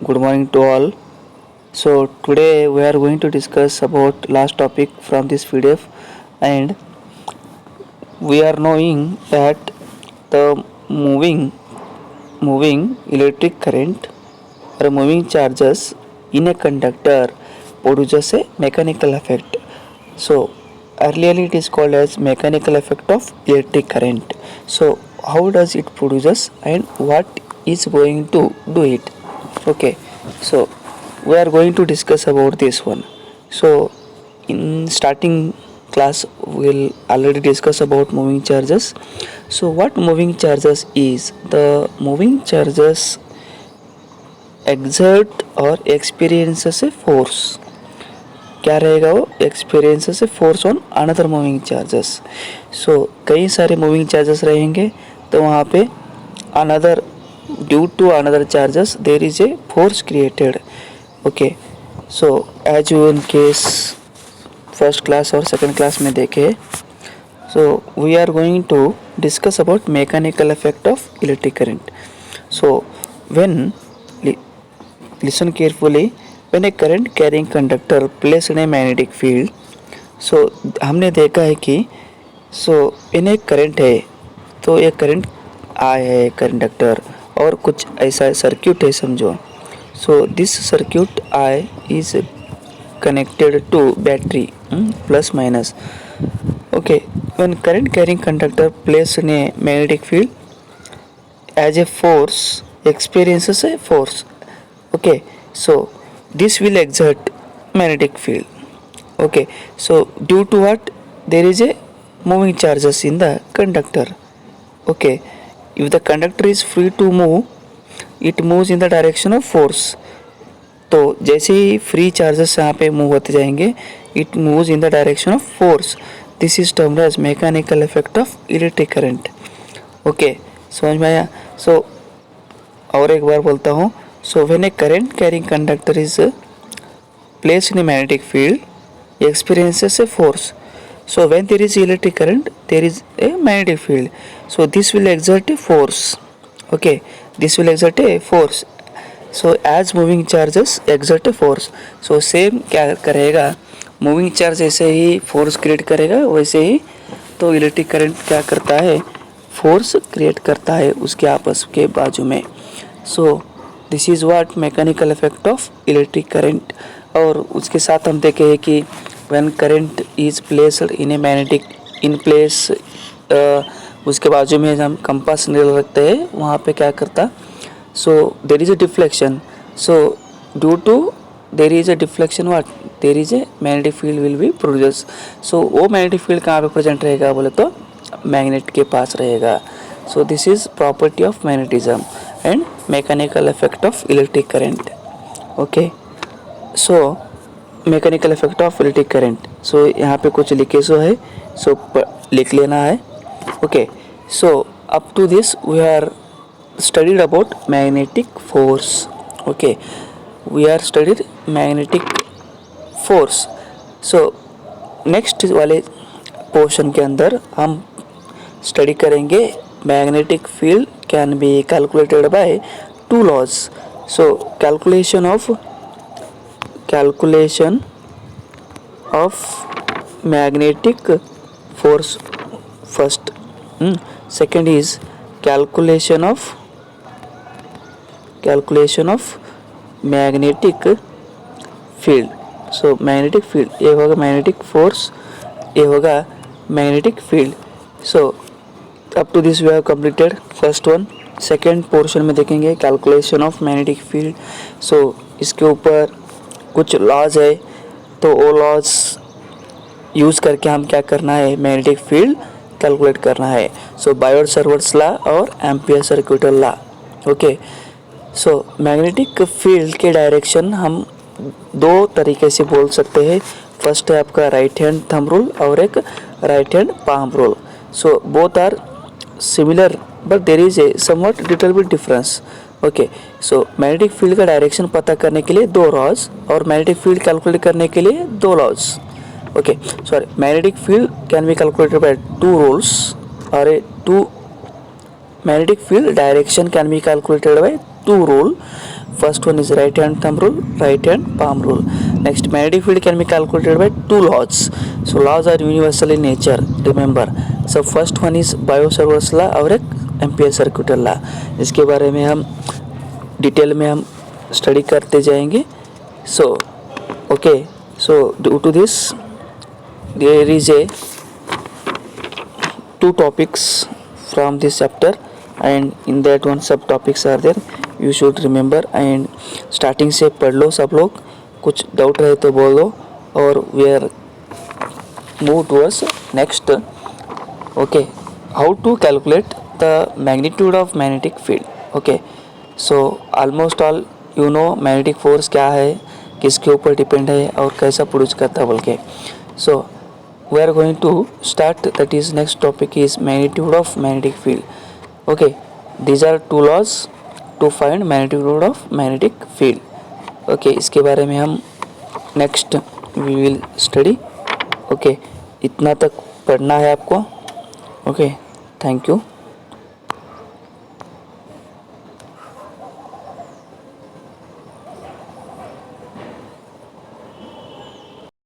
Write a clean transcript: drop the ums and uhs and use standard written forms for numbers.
Good morning to all. So today we are going to discuss about last topic from this PDF, and we are knowing that the moving electric current or moving charges in a conductor produces a mechanical effect. So earlier it is called as mechanical effect of electric current. So how does it produces and what is going to do it? Okay, so we are going to discuss about this one. So in starting class we'll already discuss about moving charges. So what moving charges is? The moving charges exert or experiences a force. क्या रहेगा वो? Experiences a force on another moving charges. So कई सारे moving charges रहेंगे तो वहाँ पे another due to another charges there is a force created. Okay, so as you in case first class और सेकंड क्लास में देखे. So we are going to discuss about mechanical effect of electric current. So when listen carefully, when a current carrying conductor placed in a magnetic field. so हमने देखा है कि इन एक current है तो ये करंट आया है कंडक्टर और कुछ ऐसा सर्क्यूट है समझो. So this circuit I is connected to battery, plus minus. Okay, when current carrying conductor placed in a magnetic field as a force experiences a force. Okay, so this will exert magnetic field. Okay, so due to what? There is a moving charges in the conductor. Okay, if the conductor is free to move, it moves in the direction of force. तो जैसे ही free charges यहाँ पे move होते जाएंगे, it moves in the direction of force. This is termed as mechanical effect of electric current. Okay, समझ में आया? सो और एक बार बोलता हूँ. So when a current carrying conductor is placed in a magnetic field, it experiences a force. So when there is electric current, there is a magnetic field. So this will exert a force. Okay, this will exert a force. So as moving charges exert a force. So same क्या करेगा? Moving charge ऐसे ही force create करेगा, वैसे ही तो electric current क्या करता है? Force create करता है उसके आपस के बाजू में. So this is what mechanical effect of electric current. और उसके साथ हम देखे हैं कि when current is placed in a magnetic in place, उसके बाजू में हम कंपास नीडल रखते हैं, वहाँ पे क्या करता? So there is a deflection. So due to there is a deflection what there is a magnetic field will be produce. So वो मैग्नेटिक फील्ड कहाँ पे प्रेजेंट रहेगा बोले तो मैग्नेट के पास रहेगा. So this is property of magnetism and mechanical effect of electric current. Okay, so mechanical effect of electric current. so यहाँ पे कुछ लिखे सो है, so लिख लेना है. Okay, so up to this we are studied about magnetic force. Okay, we are studied magnetic force. so next वाले portion के अंदर हम स्टडी करेंगे magnetic field can be calculated by two laws. So calculation of magnetic force first. Second is calculation of magnetic field. So magnetic field ये होगा magnetic force, ये होगा magnetic field. So up to this we have completed first one. Second portion में देखेंगे calculation of magnetic field. सो इसके ऊपर कुछ laws है, तो वो लॉज यूज़ करके हम क्या करना है? मैग्नेटिक फील्ड कैलकुलेट करना है. सो बायोट-सावर्ट्स लॉ और ampere सर्क्यूटल law. Okay, so magnetic field के डायरेक्शन हम दो तरीके से बोल सकते हैं. फर्स्ट है आपका राइट हैंड थंब रूल और एक right hand palm rule. So both are similar but there is a somewhat little bit difference. Okay, so magnetic field का डायरेक्शन पता करने के लिए दो लॉज और मैग्नेटिक फील्ड कैलकुलेट करने के लिए दो laws. Okay, sorry, magnetic field can be calculated by two rules और two magnetic field direction can be calculated by two rule. first one is right hand thumb rule, right hand palm rule. Next, magnetic field can be calculated by two laws. So laws are universal in nature, remember. So first one is bio-Savart's law और एक ampere circular law. इसके बारे में हम detail में हम study करते जाएंगे. So okay, so due to this there is a two topics from this chapter, and in that one सब topics are there, you should remember. and starting से पढ़ लो सब लोग, कुछ डाउट रहे तो बोल दो, और we are move towards next. Okay, how to calculate the magnitude of magnetic field. Okay, so almost all you know magnetic force क्या है, किसके ऊपर डिपेंड है और कैसा प्रोड्यूस करता है बोल के. So we are going to start, that is next topic is magnitude of magnetic field. Okay, these are two laws to find magnitude of magnetic field. Okay, इसके बारे में हम next we will study. Okay, इतना तक पढ़ना है आपको. Okay, thank you.